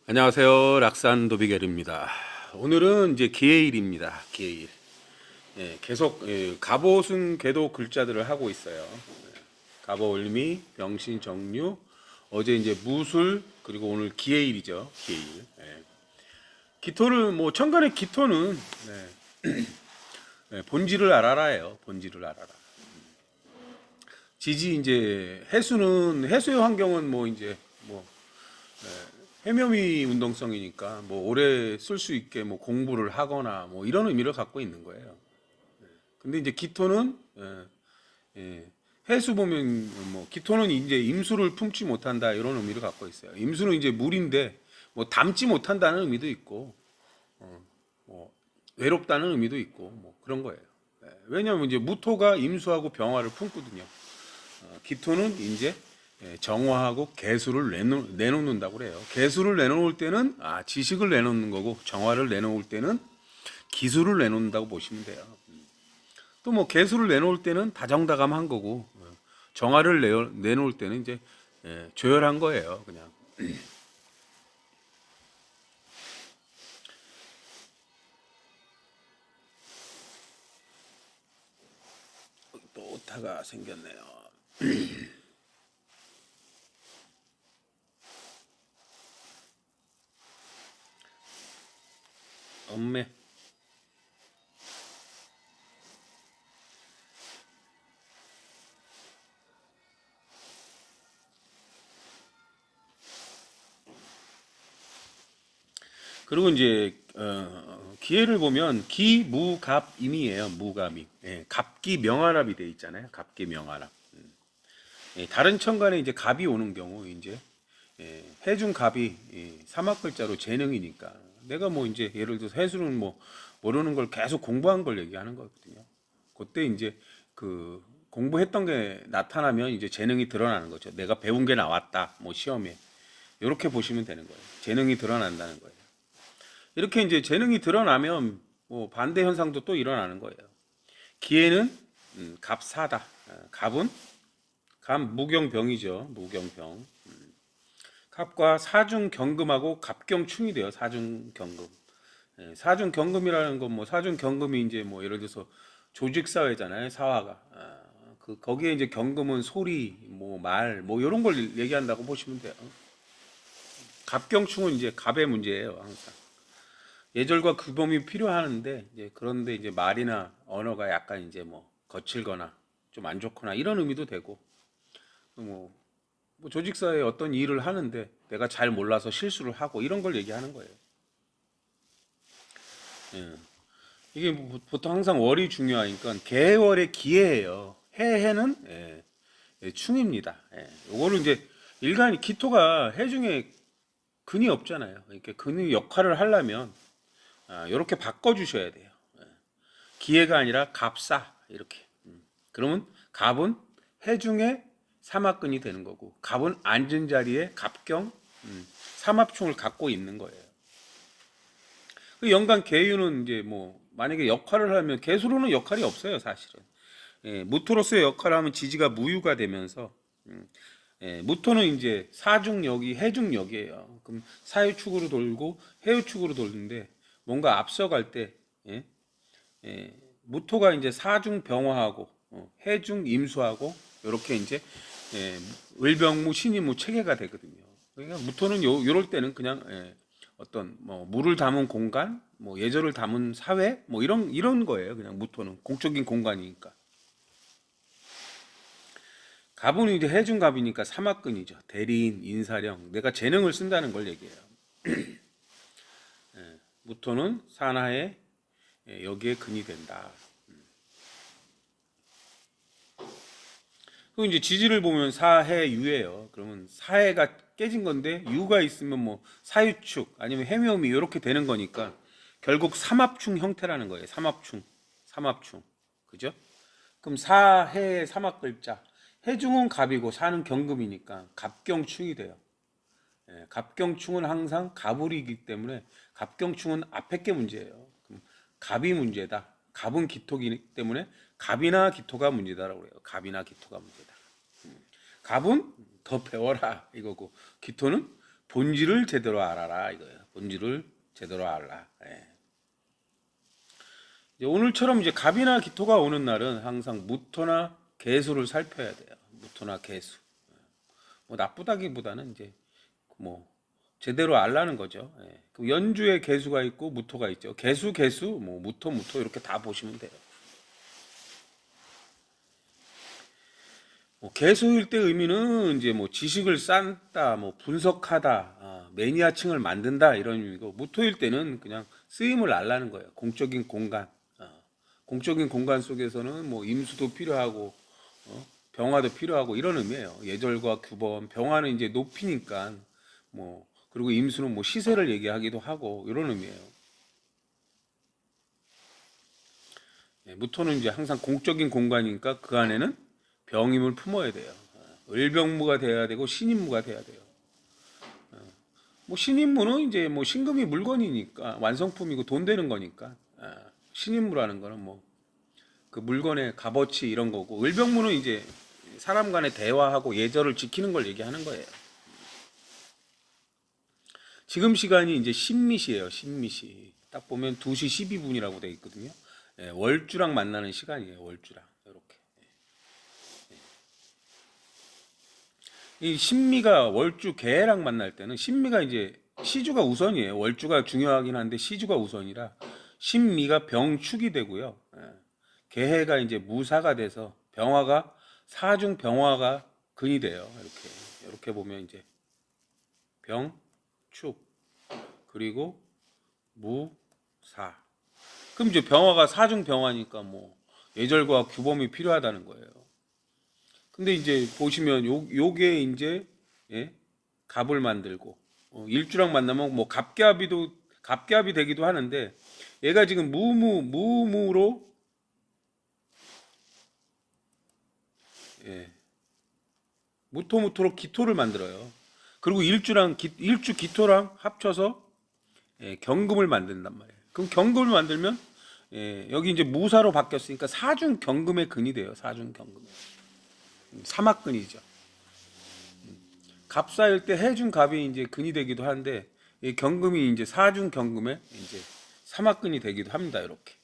안녕하세요. 락산 도비게르입니다. 오늘은 이제 기해일입니다. 기해일. 예, 계속 갑옷은 궤도 글자들을 하고 있어요. 갑오을미, 병신, 정류, 어제 이제 무술, 그리고 오늘 기해일이죠. 기해일. 예. 기토를 뭐 천간의 기토는 본질을 알아라예요. 본질을 알아라. 지지 이제 해수는 해수의 환경은 뭐 이제 뭐 해묘미 운동성이니까 뭐 오래 쓸 수 있게 뭐 공부를 하거나 뭐 이런 의미를 갖고 있는 거예요. 근데 이제 기토는 해수 보면 뭐 기토는 이제 임수를 품지 못한다 이런 의미를 갖고 있어요. 임수는 이제 물인데 뭐 담지 못한다는 의미도 있고 뭐 외롭다는 의미도 있고 뭐 그런 거예요. 왜냐하면 이제 무토가 임수하고 병화를 품거든요. 기토는 이제 정화하고 개수를 내놓는다고 그래요. 개수를 내놓을 때는 지식을 내놓는 거고 정화를 내놓을 때는 기술을 내놓는다고 보시면 돼요. 또 뭐 개수를 내놓을 때는 다정다감한 거고 정화를 내놓을 때는 이제 조열한 거예요. 그냥 또 오타가 생겼네요. 엄매. 그리고 이제 기해를 보면 기무갑임이에요. 무갑임. 갑기 명활합이 돼 있잖아요. 갑기 명활합. 다른 천간에 이제 갑이 오는 경우 이제 해중 갑이 사막 글자로 재능이니까 내가 뭐 이제 예를 들어서 해수는 뭐 모르는 걸 계속 공부한 걸 얘기하는 거거든요. 그때 이제 그 공부했던 게 나타나면 이제 재능이 드러나는 거죠. 내가 배운 게 나왔다. 뭐 시험에 이렇게 보시면 되는 거예요. 재능이 드러난다는 거예요. 이렇게 이제 재능이 드러나면 뭐 반대 현상도 또 일어나는 거예요. 기회는 갑사다. 갑은 갑 무경병이죠. 무경병. 갑과 사중경금하고 갑경충이 돼요. 사중경금. 사중경금이라는 건 뭐 사중경금이 이제 뭐 예를 들어서 조직사회잖아요. 사화가. 그 거기에 이제 경금은 소리, 뭐 말, 뭐 이런 걸 얘기한다고 보시면 돼요. 갑경충은 이제 갑의 문제예요. 항상. 예절과 규범이 필요하는데 이제 그런데 이제 말이나 언어가 약간 이제 뭐 거칠거나 좀 안 좋거나 이런 의미도 되고 뭐, 뭐 조직사에 어떤 일을 하는데 내가 잘 몰라서 실수를 하고 이런 걸 얘기하는 거예요. 예. 이게 뭐 보통 항상 월이 중요하니까 개월의 기해예요. 해는 충입니다. 요거를 이제 일간이 기토가 해 중에 근이 없잖아요. 그러니까 근의 역할을 하려면 이렇게 바꿔주셔야 돼요. 기해가 아니라 갑사 이렇게. 그러면 갑은 해중의 삼합근이 되는 거고 갑은 앉은 자리에 갑경 삼합충을 갖고 있는 거예요. 그 연간 계유는 이제 뭐 만약에 역할을 하면 개수로는 역할이 없어요 사실은. 무토로서의 역할을 하면 지지가 무유가 되면서 무토는 이제 사중역이 해중역이에요. 그럼 사유축으로 돌고 해유축으로 돌는데 뭔가 앞서갈 때 무토가 이제 사중 병화하고 해중 임수하고 이렇게 이제 을병무 신임무 체계가 되거든요. 그러니까 무토는 요럴 때는 그냥 어떤 뭐 물을 담은 공간, 뭐 예절을 담은 사회, 뭐 이런 거예요. 그냥 무토는 공적인 공간이니까. 갑은 이제 해중갑이니까 삼합근이죠. 대리인, 인사령, 내가 재능을 쓴다는 걸 얘기해요. 무토는 산하에 여기에 근이 된다. 그리고 이제 지지를 보면 사해유예요. 그러면 사해가 깨진 건데 유가 있으면 뭐 사유축 아니면 해묘미 이렇게 되는 거니까 결국 삼합충 형태라는 거예요. 삼합충, 삼합충, 그죠? 그럼 사해의 삼합 글자 해중은 갑이고 사는 경금이니까 갑경충이 돼요. 갑경충은 항상 갑을이기 때문에 갑경충은 앞에 게 문제예요. 그럼 갑이 문제다. 갑은 기토이기 때문에 갑이나 기토가 문제다라고 그래요. 갑이나 기토가 문제다. 갑은 더 배워라 이거고 기토는 본질을 제대로 알아라 이거예요. 본질을 제대로 알라. 예. 이제 오늘처럼 이제 갑이나 기토가 오는 날은 항상 무토나 개수를 살펴야 돼요. 무토나 개수. 뭐 나쁘다기보다는 이제 뭐 제대로 알라는 거죠. 예. 그 연주에 개수가 있고 무토가 있죠. 개수, 뭐 무토 이렇게 다 보시면 돼요. 뭐 개수일 때 의미는 이제 뭐 지식을 쌓다, 뭐 분석하다, 매니아층을 만든다 이런 의미고, 무토일 때는 그냥 쓰임을 알라는 거예요. 공적인 공간, 공적인 공간 속에서는 뭐 임수도 필요하고, 병화도 필요하고 이런 의미예요. 예절과 규범, 병화는 이제 높이니까 뭐, 그리고 임수는 뭐 시세를 얘기하기도 하고 이런 의미예요. 예, 무토는 이제 항상 공적인 공간이니까 그 안에는 병임을 품어야 돼요. 을병무가 돼야 되고 신임무가 돼야 돼요. 뭐 신임무는 이제 뭐 신금이 물건이니까 완성품이고 돈 되는 거니까, 신임무라는 거는 뭐 그 물건의 값어치 이런 거고, 을병무는 이제 사람 간의 대화하고 예절을 지키는 걸 얘기하는 거예요. 지금 시간이 이제 신미시예요. 신미시. 딱 보면 2시 12분이라고 돼 있거든요. 예, 월주랑 만나는 시간이에요. 월주랑 이렇게. 이 신미가 월주 개랑 만날 때는, 신미가 이제 시주가 우선이에요. 월주가 중요하긴 한데 시주가 우선이라 신미가 병축이 되고요. 예. 개해가 이제 무사가 돼서 병화가 사중 병화가 근이 돼요. 이렇게 보면 이제 병축 그리고 무사. 그럼 이제 병화가 사중 병화니까 뭐 예절과 규범이 필요하다는 거예요. 근데 이제 보시면 요게 이제, 예? 갑을 만들고, 일주랑 만나면 뭐 갑갑이 되기도 하는데, 얘가 지금 무무로, 예, 무토로 기토를 만들어요. 그리고 일주 기토랑 합쳐서, 예, 경금을 만든단 말이에요. 그럼 경금을 만들면, 예, 여기 이제 무사로 바뀌었으니까 사중 경금의 근이 돼요. 사중 경금. 삼합근이죠. 갑사일 때 해준 갑이 이제 근이 되기도 하는데, 이 경금이 이제 사중 경금에 이제 삼합근이 되기도 합니다. 이렇게.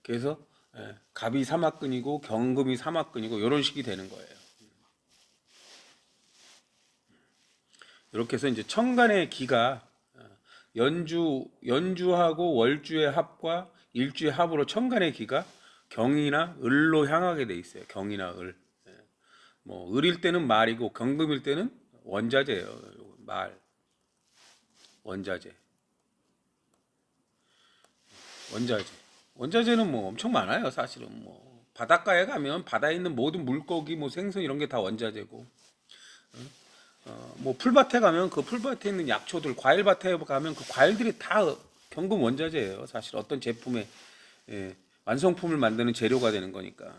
그래서, 예, 갑이 삼합근이고 경금이 삼합근이고 이런 식이 되는 거예요. 이렇게 해서 이제 천간의 기가, 연주하고 월주의 합과 일주의 합으로 천간의 기가 경이나 을로 향하게 돼 있어요. 경이나 을. 뭐 을일 때는 말이고 경금일 때는 원자재예요. 말, 원자재. 원자재. 원자재는 뭐 엄청 많아요, 사실은. 뭐 바닷가에 가면 바다에 있는 모든 물고기, 뭐 생선 이런 게 다 원자재고, 뭐 풀밭에 가면 그 풀밭에 있는 약초들, 과일밭에 가면 그 과일들이 다 경금 원자재예요. 사실 어떤 제품의, 예, 완성품을 만드는 재료가 되는 거니까.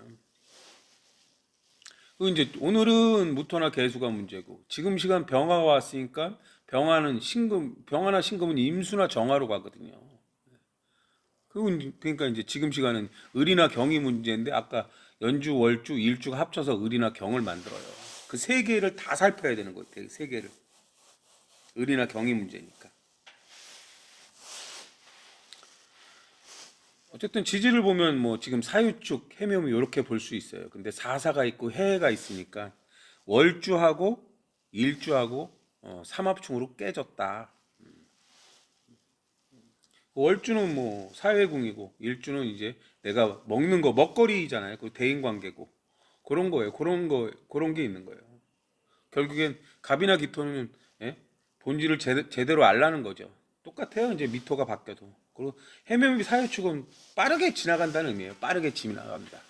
그 이제 오늘은 무토나 개수가 문제고, 지금 시간 병화가 왔으니까 병화나 신금은 임수나 정화로 가거든요. 그러니까 이제 지금 시간은 을이나 경이 문제인데, 아까 연주, 월주, 일주가 합쳐서 을이나 경을 만들어요. 그 세 개를 다 살펴야 되는 거예요. 세 개를. 을이나 경이 문제니까. 어쨌든 지지를 보면 뭐 지금 사유축, 해묘미 이렇게 볼 수 있어요. 근데 사사가 있고 해가 있으니까 월주하고 일주하고, 삼합충으로 깨졌다. 월주는 뭐 사회궁이고, 일주는 이제 내가 먹는 거 먹거리잖아요. 그 대인 관계고 그런 거예요. 그런 게 있는 거예요. 결국엔 갑이나 기토는, 예? 본질을 제대로 알라는 거죠. 똑같아요. 이제 미토가 바뀌어도. 그리고 해묘미 사유축은 빠르게 지나간다는 의미예요. 빠르게 지나갑니다.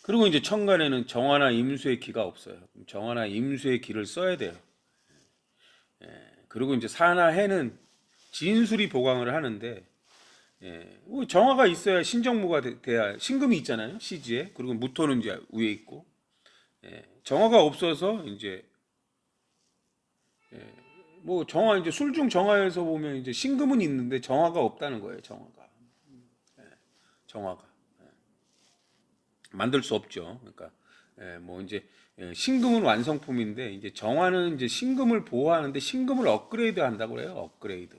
그리고 이제 천간에는 정화나 임수의 기가 없어요. 정화나 임수의 기를 써야 돼요. 그리고 이제 사나 해는 진술이 보강을 하는데, 예, 뭐 정화가 있어야 신정무가 돼야, 신금이 있잖아요, 시지에. 그리고 무토는 이제 위에 있고, 예, 정화가 없어서 이제, 뭐 정화, 이제 술중 정화에서 보면 이제 신금은 있는데 정화가 없다는 거예요. 정화가 만들 수 없죠. 그러니까 뭐 이제 신금은 완성품인데 이제 정화는 이제 신금을 보호하는데 신금을 업그레이드 한다고 그래요. 업그레이드.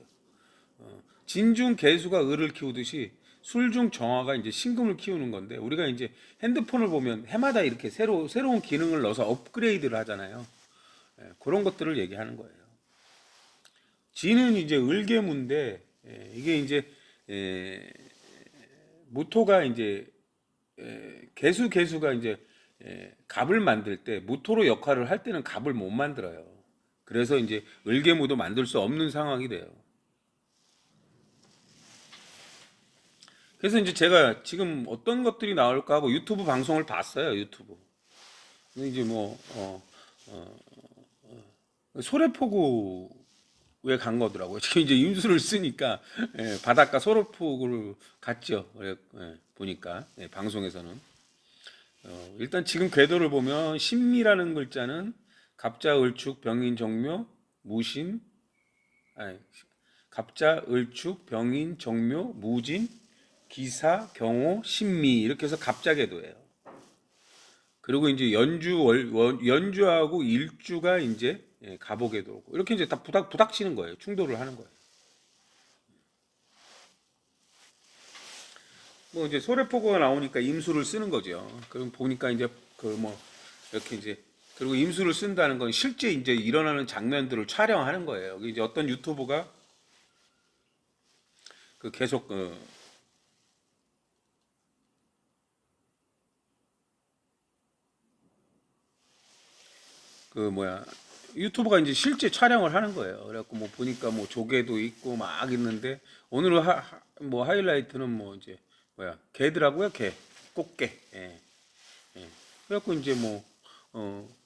진중 개수가 을을 키우듯이 술중 정화가 이제 신금을 키우는 건데 우리가 이제 핸드폰을 보면 해마다 이렇게 새로운 기능을 넣어서 업그레이드를 하잖아요. 그런 것들을 얘기하는 거예요. 지는 이제 을개무인데 이게 이제 무토가 이제 개수가 이제 갑을 만들 때 무토로 역할을 할 때는 갑을 못 만들어요. 그래서 이제 을개무도 만들 수 없는 상황이 돼요. 그래서 이제 제가 지금 어떤 것들이 나올까 하고 유튜브 방송을 봤어요. 유튜브. 근데 이제 뭐 소래포구에 간 거더라고요. 지금 이제 임수를 쓰니까 바닷가 소래포구를 갔죠. 보니까 방송에서는 일단 지금 궤도를 보면 신미라는 글자는 갑자, 을축, 병인, 정묘, 무신, 아니, 갑자, 을축, 병인, 정묘, 무진, 기사, 경호, 신미 이렇게 해서 갑자궤도예요. 그리고 이제 연주하고 일주가 이제 가보궤도고 이렇게 이제 다 부닥치는 거예요. 충돌을 하는 거예요. 뭐 이제 소래포구가 나오니까 임수를 쓰는 거죠. 그럼 보니까 이제 그 뭐 이렇게 이제 그리고 임수를 쓴다는 건 실제 이제 일어나는 장면들을 촬영하는 거예요. 이제 어떤 유튜버가 그 계속 그 뭐야 유튜버가 이제 실제 촬영을 하는 거예요. 그래갖고 뭐 보니까 뭐 조개도 있고 막 있는데 오늘 뭐 하이라이트는 뭐 이제 뭐야 개더라고요. 개 꽃게. 예. 그래갖고 이제 뭐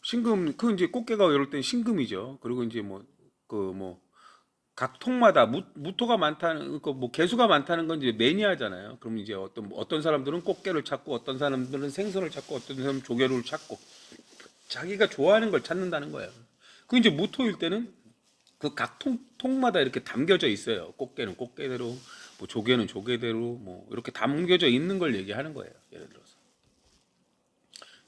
신금 그 이제 꽃게가 이럴 땐 신금이죠. 그리고 이제 뭐 그 뭐 각 통마다 무토가 많다는 그 뭐 개수가 많다는 건 이제 매니아잖아요. 그럼 이제 어떤 사람들은 꽃게를 찾고 어떤 사람들은 생선을 찾고 어떤 사람은 조개를 찾고 자기가 좋아하는 걸 찾는다는 거예요. 그 이제 무토일 때는 그 각 통마다 이렇게 담겨져 있어요. 꽃게는 꽃게대로, 뭐 조개는 조개대로, 뭐 이렇게 담겨져 있는 걸 얘기하는 거예요. 예를 들어서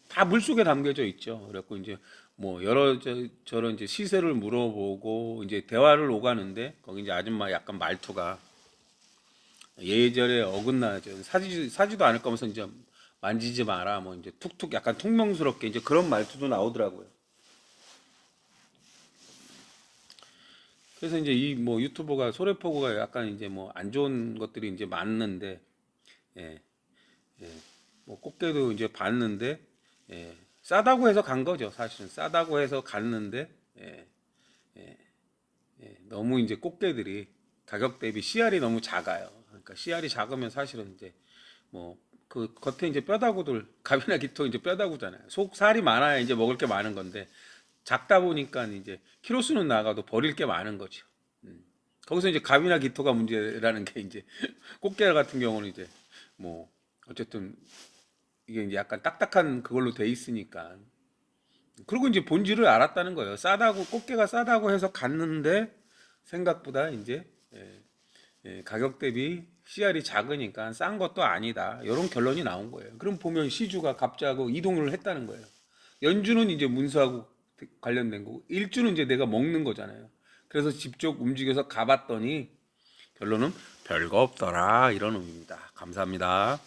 다 물속에 담겨져 있죠. 그래갖고 이제 뭐 여러 저런 이제 시세를 물어보고 이제 대화를 오가는데 거기 이제 아줌마 약간 말투가 예절에 어긋나죠. 사지도 않을 거면서 이제 만지지 마라. 뭐 이제 툭툭 약간 퉁명스럽게 이제 그런 말투도 나오더라고요. 그래서 이제 이 뭐 유튜버가 소래포구가 약간 이제 뭐 안 좋은 것들이 이제 많는데 예, 뭐 꽃게도 이제 봤는데 싸다고 해서 간 거죠. 사실은 싸다고 해서 갔는데 너무 이제 꽃게들이 가격 대비 씨알이 너무 작아요. 그러니까 씨알이 작으면 사실은 이제 뭐 그 겉에 이제 뼈다구들 갑이나 기토 이제 뼈다구잖아요. 속 살이 많아야 이제 먹을 게 많은 건데 작다 보니까 이제 키로수는 나가도 버릴 게 많은 거죠. 거기서 이제 갑이나 기토가 문제라는 게 이제 꽃게 같은 경우는 이제 뭐 어쨌든 이게 이제 약간 딱딱한 그걸로 돼 있으니까 그리고 이제 본질을 알았다는 거예요. 싸다고 꽃게가 싸다고 해서 갔는데 생각보다 이제 가격 대비 씨알이 작으니까 싼 것도 아니다. 이런 결론이 나온 거예요. 그럼 보면 시주가 갑자고 이동을 했다는 거예요. 연주는 이제 문서하고 관련된 거고 일주는 이제 내가 먹는 거잖아요. 그래서 직접 움직여서 가봤더니 결론은 별거 없더라 이런 의미입니다. 감사합니다.